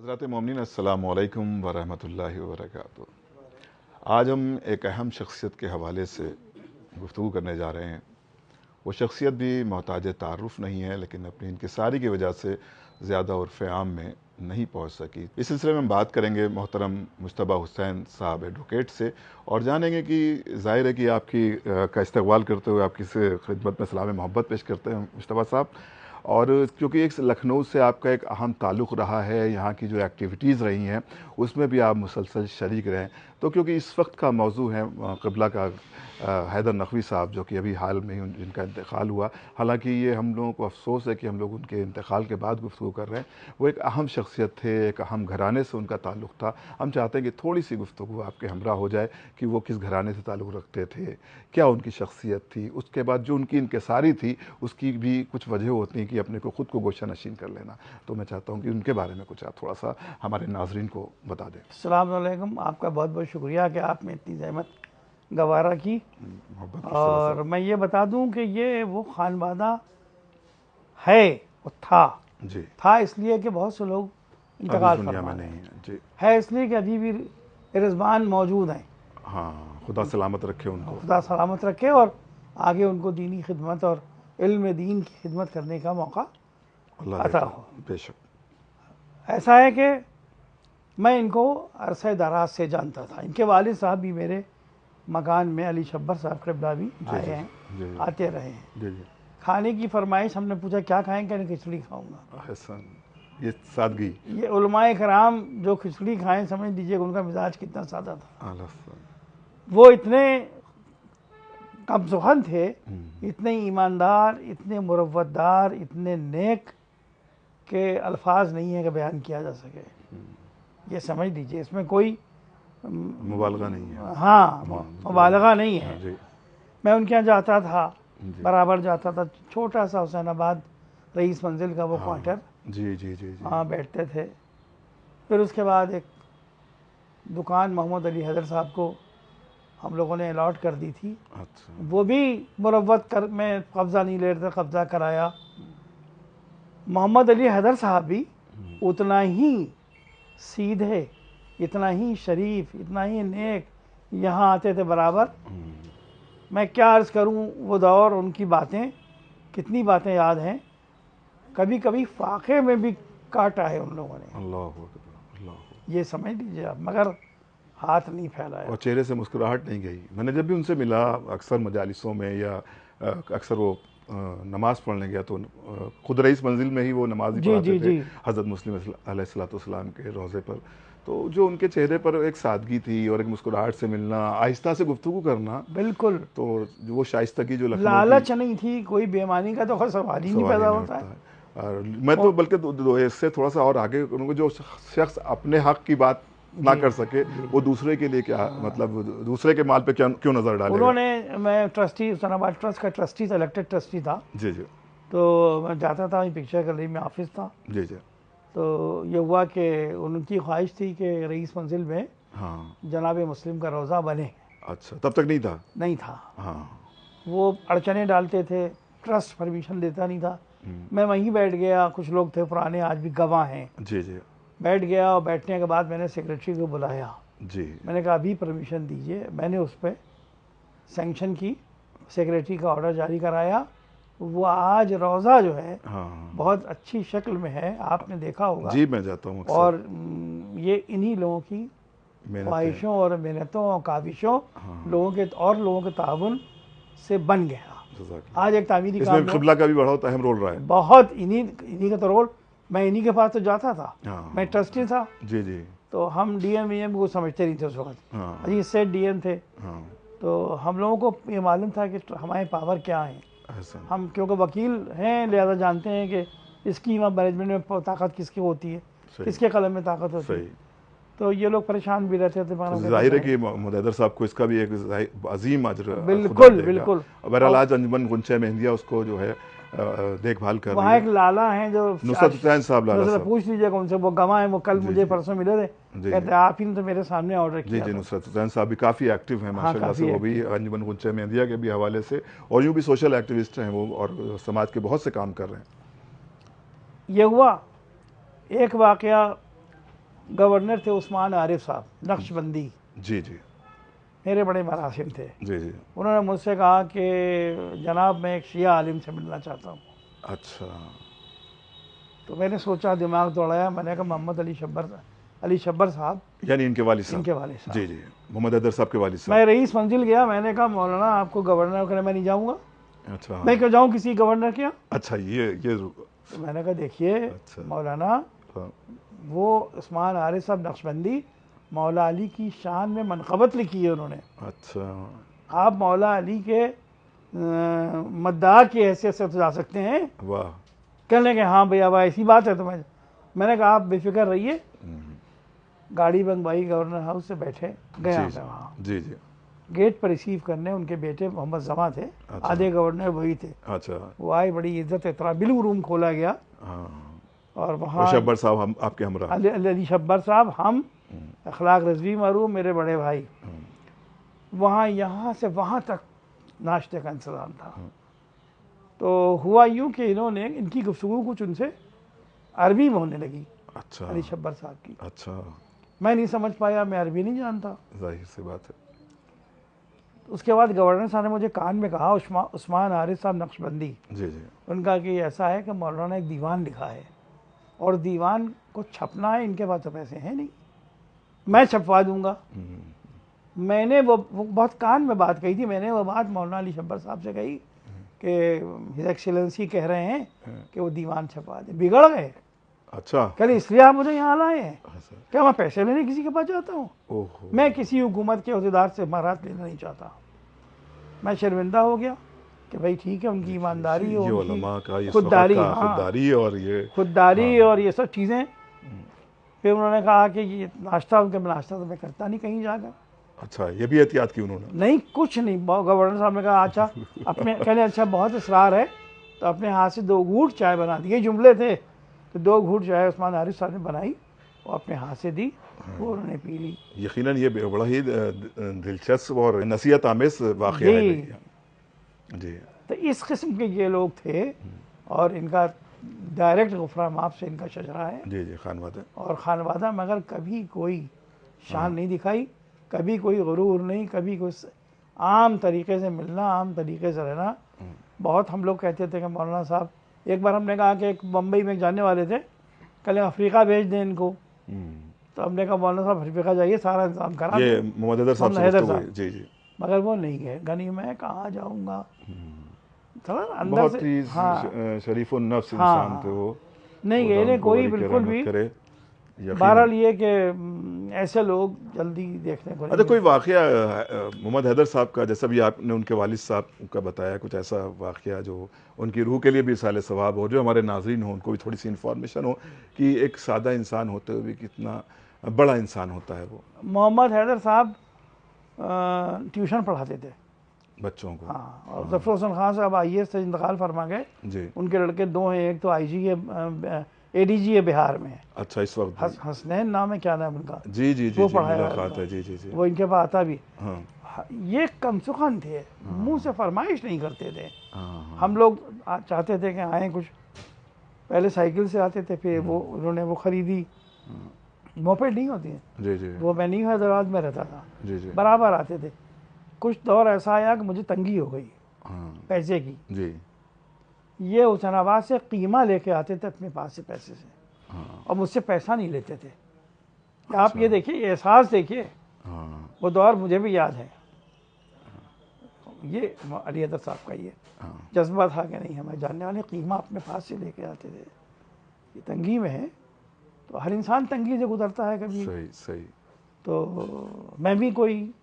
हज़रात मोमिनीन अस्सलामु अलैकुम व रहमतुल्लाहि व बरकातुहू। आज हम एक अहम शख्सियत के हवाले से गुफ्तगू करने जा रहे हैं। वो शख्सियत भी मोहताज तारुफ़ नहीं है, लेकिन अपनी इंकिसारी की वजह से ज़्यादा उर्फ़ आम में नहीं पहुँच सकी। इस सिलसिले में हम बात करेंगे मोहतरम मुज्तबा हुसैन साहब एडवोकेट से, और जानेंगे कि ज़ाहिर है कि आपकी का इस्तक़बाल करते हुए आपकी खिदमत में सलाम मोहब्बत पेश करते हैं मुज्तबा साहब। और क्योंकि एक लखनऊ से आपका एक अहम ताल्लुक़ रहा है, यहाँ की जो एक्टिविटीज़ रही हैं उसमें भी आप मुसलसल शरीक रहे, तो क्योंकि इस वक्त का मौजू है क़िबला का हैदर नक़वी साहब, जो कि अभी हाल में ही जिनका इंतकाल हुआ। हालांकि ये हम लोगों को अफसोस है कि हम लोग उनके इंतकाल के बाद गुफ्तगू कर रहे हैं। वो एक अहम शख्सियत थे, एक अहम घराने से उनका ताल्लुक़ था। हम चाहते हैं कि थोड़ी सी गुफ्तगू आपके हमरा हो जाए कि वो किस घराने से ताल्लुक़ रखते थे, क्या उनकी शख्सियत थी, उसके बाद जो उनकी इंकिसारी थी उसकी भी कुछ वजह होती हैं कि अपने को ख़ुद को गोशा नशीन कर लेना। तो मैं चाहता हूँ कि उनके बारे में कुछ आप थोड़ा सा हमारे नाज़रीन को बता दें। अस्सलाम वालेकुम। आपका बहुत बहुत शुक्रिया कि आपने इतनी ज़हमत गवारा की। और मैं ये बता दूं कि ये वो खानवादा है, वो था इसलिए कि बहुत से लोग इंतकाल फरमा नहीं है, है इसलिए कि अभी भी रिजवान मौजूद हैं। हाँ, खुदा सलामत रखे उनको, खुदा सलामत रखे, और आगे उनको दीनी खिदमत और इल्म दीन की खिदमत करने का मौका अता हो। बेशक। ऐसा है कि मैं इनको अरसे दराज से जानता था। इनके वालिद साहब भी मेरे मकान में, अली शब्बर साहब क़िबला भी आए हैं, आते रहे हैं। खाने की फरमाइश, हमने पूछा क्या खाएं, कहने खिचड़ी खाऊंगा। ये सादगी, ये उलमाए कराम जो खिचड़ी खाएं, समझ लीजिए उनका मिजाज कितना सादा था। वो इतने कमसुखन थे, इतने ईमानदार, इतने मुरव्वतदार, इतने नेक के अल्फाज नहीं है कि बयान किया जा सके। ये समझ लीजिए, इसमें कोई मुबालगा नहीं है। हाँ, मुबालगा नहीं है। मैं उनके यहाँ जाता था, बराबर जाता था। छोटा सा हुसैनाबाद रईस मंजिल का वो क्वार्टर, वहाँ बैठते थे। फिर उसके बाद एक दुकान मोहम्मद अली हैदर साहब को हम लोगों ने अलॉट कर दी थी। अच्छा। वो भी मुरव्वत में कब्ज़ा नहीं ले रहे थे, कब्ज़ा कराया। मोहम्मद अली हैदर साहब भी उतना ही सीधे, इतना ही शरीफ, इतना ही नेक यहाँ आते थे बराबर। मैं क्या अर्ज़ करूँ, वो दौर, उनकी बातें, कितनी बातें याद हैं। कभी कभी फाके में भी काटा है उन लोगों ने, अल्लाह, ये समझ लीजिए आप, मगर हाथ नहीं फैलाया और चेहरे से मुस्कुराहट नहीं गई। मैंने जब भी उनसे मिला, अक्सर मजालिसों में या अक्सर वो नमाज़ पढ़ने गया तो खुद रईस मंजिल में ही वो नमाज ही पढ़ाते थे हज़रत मुस्लिम अलैहिस्सलाम के रोज़े पर। तो जो उनके चेहरे पर एक सादगी थी और एक मुस्कुराहट से मिलना, आहिस्ता से गुफ्तगू करना, बिल्कुल, तो वो शाइस्तगी जो लालच नहीं थी, कोई बेईमानी का तो सवाल ही नहीं पैदा होता है। और मैं तो बल्कि इससे थोड़ा सा और आगे, उनको जो शख्स अपने हक की बात ना कर सके, वो दूसरे के लिए क्या, मतलब दूसरे के माल पे क्यों नजर डालेगा। उन्होंने, मैं ट्रस्टी, हुसैनाबाद ट्रस्ट का ट्रस्टी था, इलेक्टेड ट्रस्टी था। जी। तो मैं जाता था, पिक्चर गैलरी में ऑफिस था। जी। तो ये हुआ कि उनकी ख्वाहिश थी कि रईस मंजिल में जनाब मुस्लिम का रोज़ा बने। अच्छा, तब तक नहीं था। वो अड़चने डालते थे, ट्रस्ट परमिशन देता नहीं था। मैं वहीं बैठ गया, कुछ लोग थे पुराने, आज भी गवाह हैं। जी। बैठ गया, और बैठने के बाद मैंने सेक्रेटरी को बुलाया। जी। मैंने कहा अभी परमिशन दीजिए। मैंने उस पर सैंक्शन की, सेक्रेटरी का ऑर्डर जारी कराया। वो आज रोज़ा जो है बहुत अच्छी शक्ल में है, आपने देखा होगा। जी, मैं जाता हूँ। और ये इन्हीं लोगों की ख्वाहिशों और मेहनतों और काविशों, लोगों के ताउन से बन गया। आज एक तामीरी काम, क़िबला का भी बहुत अहम रोल रहा है। बहुत, इन्हीं का तो रोल। मैं इन्हीं के पास तो जाता था, मैं ट्रस्टी था। जी। तो हम डीएम को समझते नहीं थे उस वक्त, अजी सेठ डीएम थे। तो हम लोगों को ये मालूम था कि हमारे पावर क्या है। हम क्योंकि वकील हैं, लिहाजा जानते हैं कि इसकी मैनेजमेंट में ताकत किसकी होती है, किसके कलम में ताकत होती है। तो ये लोग परेशान भी रहते थे। जाहिर है कि मुदैदर साहब को इसका भी एक अजीम अजर। बिल्कुल। बहरहाल आज अंजुमन गुंचे मेहंदिया उसको जो है देखभाल कर रही है। वहाँ एक लाला हैं जो नुसरत हुसैन साहब, लाला साहब, पूछ लीजिएगा उनसे, वो गवाह हैं। वो कल मुझे परसों मिले थे, कहते आप ही ने तो मेरे सामने ऑर्डर किया। जी। नुसरत हुसैन साहब भी काफ़ी एक्टिव हैं माशाल्लाह से, वो भी अंजुमन गुंचे मेहंदिया के भी हवाले से, और यूँ भी सोशल एक्टिविस्ट हैं वो, और समाज के बहुत से काम कर रहे हैं। ये हुआ एक वाक़या गवर्नर थे उस्मान आरिफ साहब नक्शबंदी, जी जी मेरे बड़े मरासिम थे। जी जी। उन्होंने मुझसे कहा कि जनाब मैं एक शिया आलिम से मिलना चाहता हूँ। अच्छा। तो मैंने सोचा, दिमाग दौड़ाया, मैंने कहा मोहम्मद अली शब्बर साहब, यानी इनके वालिद साहब। इनके वालिद साहब। जी जी, मोहम्मद हैदर साहब के वालिद साहब। मैं रईस मंजिल गया, मैंने कहा मौलाना आपको गवर्नर के, मैं नहीं जाऊँगा। अच्छा। मैं क्यों जाऊँ किसी गवर्नर के यहाँ? अच्छा, ये तो मैंने कहा देखिए अच्छा। मौलाना, हाँ। वो उस्मान आरिफ साहब नक्शबंदी, मौला अली की शान में मनक़बत लिखी है उन्होंने। अच्छा। आप मौला अली के मद्दाह की हैसियत से तो जा सकते हैं। वाह। कहने लगे हाँ भैया भाई ऐसी बात है। तो मैंने कहा आप बेफिक्र रहिए। गाड़ी मंगवाई, गवर्नर हाउस से बैठे, गया मैं वहाँ। जी जी। गेट पर रिसीव करने उनके बेटे मोहम्मद जमा थे। अच्छा। आधे गवर्नर वही थे। अच्छा। वो आए, बड़ी इज्जत एहतराम, बिलू रूम खोला गया। हाँ। और वहाँ शब्बर साहब हम आपके हमरा। अली शब्बर साहब, हम, अखलाक रजवी मरूम, मेरे बड़े भाई, वहाँ यहाँ से वहाँ तक नाश्ते का इंतज़ाम था। तो हुआ यूँ कि इन्होंने, इनकी गुफ्तगू कुछ उनसे अरबी में होने लगी। अच्छा। अली शब्बर साहब की। अच्छा। मैं नहीं समझ पाया, मैं अरबी नहीं जानता। जाहिर सी बात है। उसके बाद गवर्नर साहब ने मुझे कान में कहा, उस्मान आरिफ साहब नक्शबंदी, जी जी। उनका कि ऐसा है कि मौलाना ने एक दीवान लिखा है और दीवान को छपना है, इनके पास तो पैसे हैं नहीं, मैं छपवा दूंगा। मैंने वो बहुत कान में बात कही थी, मैंने वो बात मौलाना अली शब्बर साहब से कही कि हिज एक्सीलेंसी कह रहे हैं कि वो दीवान छपवा दे। बिगड़ गए। अच्छा। कल इसलिए आप मुझे यहाँ लाए हैं? क्या मैं पैसे लेने किसी के पास जाता हूँ? ओहो। मैं किसी हुकूमत के अहदेदार से महारात लेना नहीं चाहता। मैं शर्मिंदा हो गया कि भाई ठीक है, उनकी ईमानदारी, ये उलमा का ये खुददारी, हाँ, खुददारी और ये खुददारी और ये सब चीज़ें। फिर उन्होंने कहा कि ये नाश्ता, उनके नाश्ता तो मैं करता नहीं कहीं जाकर। अच्छा, ये भी एहतियात की उन्होंने? नहीं, कुछ नहीं। गवर्नर साहब ने कहा अच्छा, अपने कहने अच्छा बहुत इसरार है, तो अपने हाथ से 2 घूंट चाय बना दी। ये जुमले थे। तो 2 घूंट चाय उस्मान आरिफ साहब ने बनाई और अपने हाथ से दी, वो उन्होंने पी ली। यकीनन ये बड़ा ही दिलचस्प और नसीहत आमेज वाक़या है। जी। तो इस किस्म के ये लोग थे और इनका डायरेक्ट गुफ़रान माफ़ से इनका शजरा है। जी जी, खानवादा और खानवादा, मगर कभी कोई शान नहीं दिखाई, कभी कोई गुरूर नहीं, कभी कोई आम तरीके से मिलना, आम तरीके से रहना। बहुत हम लोग कहते थे कि मौलाना साहब, एक बार हमने कहा कि एक बम्बई में जाने वाले थे, कल अफ्रीका भेज दें इनको। तो हमने कहा मौलाना साहब अफ्रीका जाइए, सारा इंतजाम करा। ये मोहम्मद हैदर साहब। जी जी। मगर वो नहीं गए। गनी मैं कहाँ जाऊँगा, थोड़ा अंदर बहुत से। ही हाँ, शरीफ नफ्स हाँ, इंसान थे वो। नहीं गए ने कोई बिल्कुल भी। बहरहाल ये कि ऐसे लोग जल्दी देखने को नहीं। अच्छा, कोई वाक़या मोहम्मद हैदर साहब का, जैसा भी आपने उनके वालिद साहब का बताया, कुछ ऐसा वाक़या जो उनकी रूह के लिए भी साले सवाब हो, जो हमारे नाज़रीन हो उनको भी थोड़ी सी इन्फॉर्मेशन हो कि एक सादा इंसान होते हुए भी कितना बड़ा इंसान होता है वो? मोहम्मद हैदर साहब ट्यूशन पढ़ाते थे बच्चों को। हाँ, और ज़फ़र हुसैन खान साहब IAS से इंतकाल फरमा गए जी। उनके लड़के 2 हैं, एक तो IG है, ADG है बिहार में। अच्छा, इस वक्त हसनैन नाम है, क्या नाम उनका? जी जी जी, वो जी, पढ़ाया मुलाकात है। जी जी जी। वो इनके पास आता भी। हाँ ये कम सुखन थे, मुंह से फरमाइश नहीं करते थे। हाँ। हम लोग चाहते थे कि आए कुछ, पहले साइकिल से आते थे, फिर वो उन्होंने वो खरीदी, मोपेड नहीं होती है जी जी। वो, मैं नहीं हैदराबाद में रहता था, जी जी। बराबर आते थे। कुछ दौर ऐसा आया कि मुझे तंगी हो गई पैसे की। जी। ये हुसैनाबाद से कीमा लेके आते थे अपने पास से पैसे से, और मुझसे पैसा नहीं लेते थे। आप ये देखिए, ये एहसास देखिए, वो दौर मुझे भी याद है। ये अली हैदर साहब का ये जज्बा था कि नहीं, हमें जानने वाले कीमा अपने पास से लेके आते थे। ये तंगी में है तो हर इंसान तंगी से गुजरता है कभी। सही सही। तो मैं भी कोई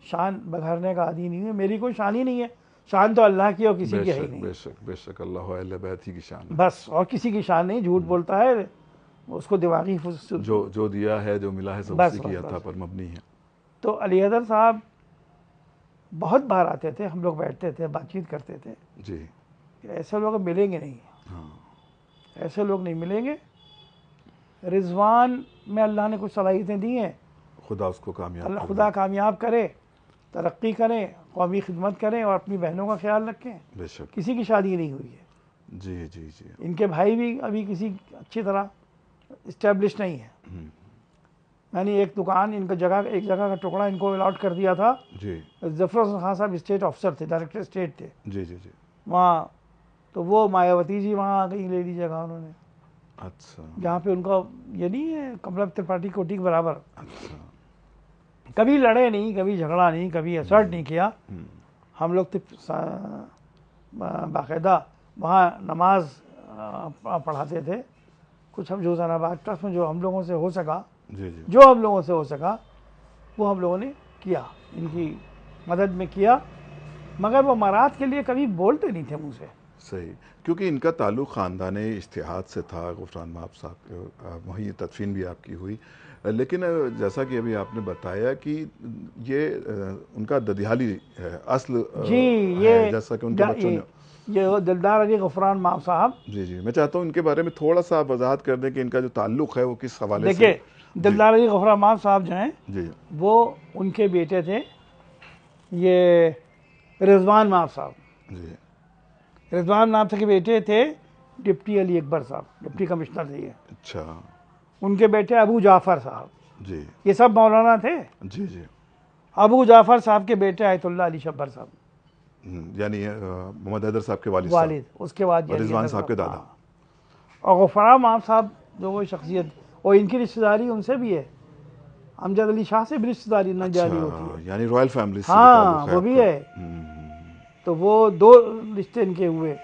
शान बघारने का आदी नहीं है, मेरी कोई शान ही नहीं है। शान तो अल्लाह की और किसी की है ही नहीं। बेशक बेशक, अल्लाह अहले बैत ही की शान है बस, और किसी की शान नहीं। झूठ बोलता है उसको दिमागी जो दिया है, जो मिला है, सब उसी की अता पर मबनी है। तो अली हैदर साहब बहुत बार आते थे, हम लोग बैठते थे, बातचीत करते थे। जी। ऐसे लोग मिलेंगे नहीं, ऐसे लोग नहीं मिलेंगे। रिजवान में अल्लाह ने कुछ सलाहियतें दी हैं, खुदा उसको कामयाब, अल्लाह खुदा कामयाब करे, तरक्की करें, कौमी खिदमत करें और अपनी बहनों का ख्याल रखें। बेशक। किसी की शादी नहीं हुई है। जी जी जी। इनके भाई भी अभी किसी अच्छी तरह इस्टेब्लिश नहीं है। यानी एक दुकान इनका जगह, एक जगह का टुकड़ा इनको अलॉट कर दिया था। जी जफर हसन खान साहब स्टेट ऑफिसर थे, डायरेक्टर स्टेट थे जी जी जी। वहाँ। तो वो मायावती जी वहाँ आ गई, ले ली जगह उन्होंने, अच्छा जहाँ पे उनका ये नहीं है कमला त्रिपाठी कोटी के बराबर। अच्छा। कभी लड़े नहीं, कभी झगड़ा नहीं, कभी असर्ट नहीं किया। हम लोग तो बाकायदा वहाँ नमाज पढ़ाते थे। कुछ हम जोजानाबाद ट्रस्ट में जो हम लोगों से हो सका, जी जी। जो हम लोगों से हो सका वो हम लोगों ने किया, इनकी मदद में किया। मगर वो अमारात के लिए कभी बोलते नहीं थे मुँह से। सही, क्योंकि इनका ताल्लुक़ ख़ानदान इज्तिहाद से था। गुफ़रान माब साहब वहीं तदफीन भी आपकी हुई, लेकिन जैसा कि अभी आपने बताया कि ये उनका ददियाली है, असल जी है, ये जैसा कि उनके बच्चों ने। ये दिलदार अली गफरान माब साहब। जी जी, मैं चाहता हूँ इनके बारे में थोड़ा सा आप वजाहत कर दें कि इनका जो ताल्लुक़ है वो किस हवाले से। देखिए, दिलदार अली गफरान माब साहब जो हैं जी वो उनके बेटे थे, ये रिजवान माब साहब। जी। रिजवान नाम के बेटे थे डिप्टी अली अकबर साहब, डिप्टी कमिश्नर थे ये। अच्छा। उनके बेटे अबू जाफ़र साहब, जी ये सब मौलाना थे। जी जी। अबू जाफ़र साहब के बेटे आयतुल्लाह अली शब्बर साहब, यानी मोहम्मद हैदर साहब के वालिद वालिद। उसके बाद और ये रिजवान अली साहब के हैदर दादा। और गफरान माब साहब जो वो शख्सियत, और इनकी रिश्तेदारी उनसे भी है, अमजद अली शाह से भी रिश्तेदारी न जारी होती है। यानी रॉयल फैमिली से हाँ, ताल्लुक़ है वो भी आपका। है। तो वो दो रिश्ते इनके हुए।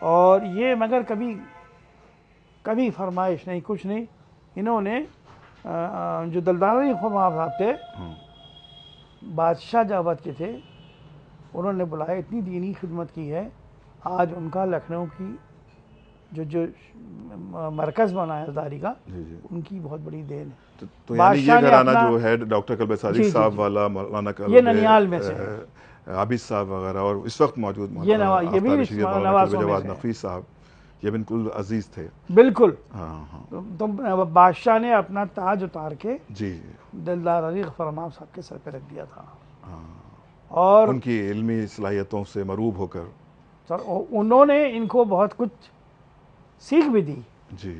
और ये मगर कभी कभी फरमाइश नहीं, कुछ नहीं। इन्होंने जो दलदार अली माब साहब थे, बादशाह जावत के थे, उन्होंने बुलाया, इतनी दीनी खिदमत की है। आज उनका लखनऊ की जो मरकज़ बना है दारी का, जी जी। उनकी बहुत बड़ी देन है। तो यानी ये बादशाह ने घराना अपना- जो है डॉक्टर कल्बे जी, सादिक जी, साहब जी। वाला, मौलाना ये ननिहाल में से आबिद साहब वगैरह, और इस वक्त मौजूद ये भी आफ्ताब शरीयत मौलाना नवासों कल्बे में जवाद से है। नफ़ीस साहब, ये बिल्कुल अजीज़ थे। बिल्कुल। हाँ हाँ। तो बादशाह ने अपना ताज उतार के जी जी। दिलदार अली गफरान माब साहब के सर पे रख दिया था। हाँ, और उनकी इल्मी सलाहियतों से मरूब होकर। सर उन्होंने इनको बहुत कुछ सीख भी दी जी।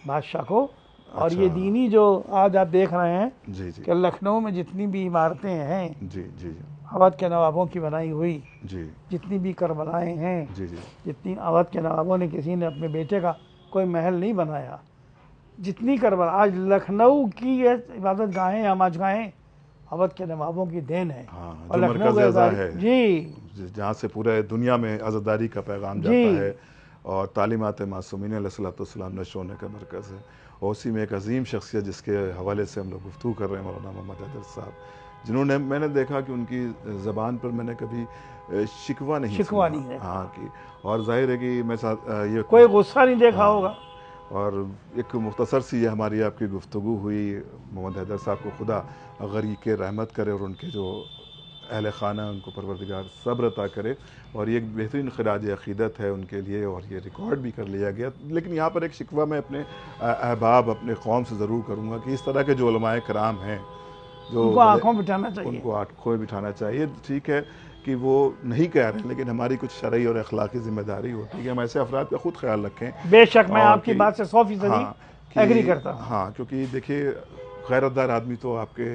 बादशाह को। और अच्छा। ये दीनी जो आज आप देख रहे हैं जी जी कि लखनऊ में जितनी भी इमारतें हैं जी जी अवध के नवाबों की बनाई हुई, जी जितनी भी करबलाएँ हैं, जी जी जितनी अवध के नवाबों ने, किसी ने अपने बेटे का कोई महल नहीं बनाया। जितनी करबला आज लखनऊ की ये इबादत गाहें, नमाज गाहें अवध के नवाबों की देन है। हाँ, और जो लखनऊ मरकज़ अज़ा के है, जी जहाँ से पूरे दुनिया में आज़ादारी का पैगाम जी जाता है और तालीमात मासूमीन अलैहिस्सलाम नशो होने का मरकज़ है। और उसी में एक अजीम शख्सियत जिसके हवाले से हम लोग गुफ्तगू कर रहे हैं, मौलाना मोहम्मद हैदर साहब, जिन्होंने, मैंने देखा कि उनकी ज़बान पर मैंने कभी शिकवा नहीं शिकवा सुना। नहीं देखा। हाँ कि, और जाहिर है कि मैं साथ ये कोई गुस्सा नहीं देखा हाँ, होगा। और एक मुख्तसर सी ये हमारी आपकी गुफ्तगू हुई। मोहम्मद हैदर साहब को खुदा गरीक़ रहमत करे और उनके जो अहल खाना, उनको परवरदिगार सब्र अता करे। और ये एक बेहतरीन खराज अक़ीदत है उनके लिए, और ये रिकॉर्ड भी कर लिया गया। लेकिन यहाँ पर एक शिकवा मैं अपने अहबाब, अपने कौम से ज़रूर करूँगा कि इस तरह के जो उलमाए कराम हैं, जो उनको आंखों में बिठाना चाहिए। उनको आंखों में बिठाना चाहिए। ठीक है कि वो नहीं कह रहे हैं, लेकिन हमारी कुछ शरई और अखलाकी जिम्मेदारी होती है कि हम ऐसे अफराद का खुद ख्याल रखें। बेशक मैं और आपकी कि- बात से 100% एग्री करता हूँ। हाँ, क्योंकि देखिए गैरतदार आदमी तो आपके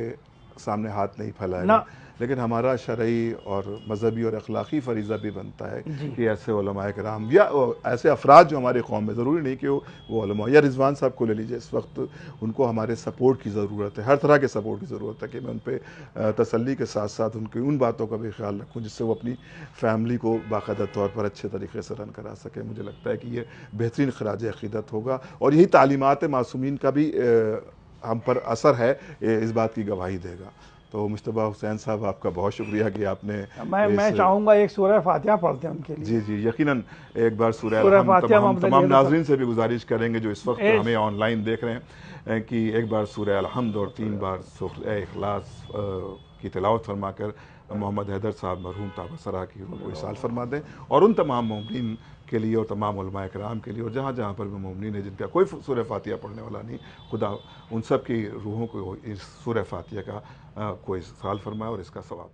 सामने हाथ नहीं फैलाएगा, ना। लेकिन हमारा शरई और मजहबी और अखलाकी फरीज़ा भी बनता है जी। कि ऐसे उलमाए कराम या ऐसे अफराद जो हमारे कौम में, ज़रूरी नहीं कि वो उलमा, या रिजवान साहब को ले लीजिए, इस वक्त उनको हमारे सपोर्ट की ज़रूरत है, हर तरह के सपोर्ट की ज़रूरत है कि मैं उन पर तसल्ली के साथ साथ उनकी उन बातों का भी ख्याल रखूँ जिससे वो अपनी फ़ैमिली को बाकायदा तौर पर अच्छे तरीके से रन करा सके। मुझे लगता है कि ये बेहतरीन खराज अक़ीदत होगा, और यही तालीमात मासूमीन का भी हम पर असर है, इस बात की गवाही देगा। तो मुश्तबा हुसैन साहब, आपका बहुत शुक्रिया कि आपने मैं चाहूँगा एक सूरह फातिहा पढ़ते हैं उनके लिए। जी जी, यकीनन एक बार सूरह सूरह हम फातिहा तमाम नाज़रीन से भी गुजारिश करेंगे जो इस वक्त हमें ऑनलाइन देख रहे हैं कि एक बार सूरह अलहम्द और 3 बार सूरह इखलास की तिलावत फरमा कर मोहम्मद हैदर साहब मरहूम ताबसरा की रूह को इसाल फरमा दें, और उन तमाम मोमिनीन के लिए और तमाम उलमाए कराम के लिए, और जहाँ जहाँ पर भी मोमिनीन है जिनका कोई सूरह फातिहा पढ़ने वाला नहीं, खुदा उन सब की रूहों को इस सूरह फातिहा का कोई इसाल फरमाए और इसका सवाब